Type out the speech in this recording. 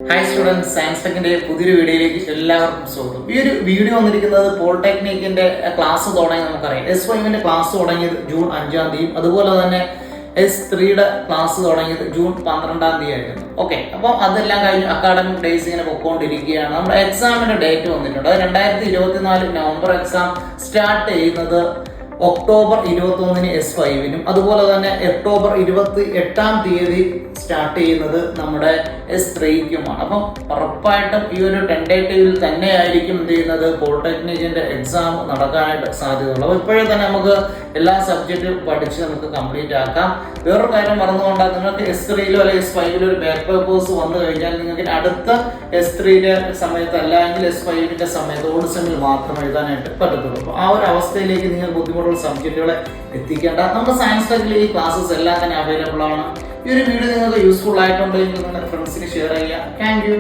Hi students, science ടെക്കിന്റെ പുതിയൊരു വീഡിയോയിലേക്ക് എല്ലാവർക്കും സ്വാഗതം. ഈ ഒരു വീഡിയോ വന്നിരിക്കുന്നത് പോളിടെക്നിക്കിന്റെ ക്ലാസ് തുടങ്ങി നമുക്കറിയാം. S5ന്റെ ക്ലാസ് തുടങ്ങിയത് ജൂൺ 5-ാം തീയതി, അതുപോലെ തന്നെ S3യുടെ ക്ലാസ് തുടങ്ങിയത് ജൂൺ 12-ാം തീയതി ആയിരുന്നു. ഓക്കെ, അപ്പോൾ അതെല്ലാം കഴിഞ്ഞ് അക്കാഡമിക് ഡേയ്സ് ഇങ്ങനെ പൊക്കോണ്ടിരിക്കുകയാണ്. നമ്മുടെ എക്സാമിന്റെ ഡേറ്റ് വന്നിട്ടുണ്ട്. 2024 നവംബർ എക്സാം സ്റ്റാർട്ട് ചെയ്യുന്നത് ഒക്ടോബർ 21-ന് S5നും, അതുപോലെ തന്നെ ഒക്ടോബർ 28-ാം തീയതി സ്റ്റാർട്ട് ചെയ്യുന്നത് നമ്മുടെ S3ക്കുമാണ്. അപ്പം ഉറപ്പായിട്ടും ഈ ഒരു ടെൻഡേറ്റീവിൽ തന്നെയായിരിക്കും എന്ത് ചെയ്യുന്നത്, പോളിടെക്നിക്കിന്റെ എക്സാം നടക്കാനായിട്ട് സാധ്യതയുള്ളൂ. അപ്പോൾ ഇപ്പോഴേ തന്നെ നമുക്ക് എല്ലാ സബ്ജക്റ്റും പഠിച്ച് നമുക്ക് കംപ്ലീറ്റ് ആക്കാം. വേറൊരു കാര്യം മറന്നുകൊണ്ടാൽ നിങ്ങൾക്ക് S3-ലോ അല്ലെങ്കിൽ S5-ലോ ഒരു ബാക്ക് പേപ്പേഴ്സ് വന്നു കഴിഞ്ഞാൽ നിങ്ങൾക്ക് അടുത്ത S3യുടെ സമയത്ത് അല്ലെങ്കിൽ S5ന്റെ സമയത്ത് ഓഡ് സെമ്മിൽ മാത്രം എഴുതാനായിട്ട് പറ്റത്തുള്ളൂ. അപ്പോൾ ആ ഒരു അവസ്ഥയിലേക്ക് നിങ്ങൾ ബുദ്ധിമുട്ടുള്ള സബ്ജക്റ്റുകളെ എത്തിക്കേണ്ട. നമ്മുടെ സയൻസ് ടെക്കിൽ ഈ ക്ലാസ്സസ് എല്ലാം തന്നെ അവൈലബിൾ ആണ്. ഈ ഒരു വീഡിയോ നിങ്ങൾക്ക് യൂസ്ഫുൾ ആയിട്ടുണ്ടെങ്കിൽ നിങ്ങളുടെ ഫ്രണ്ട്സിന് ഷെയർ ചെയ്യുക. Thank you.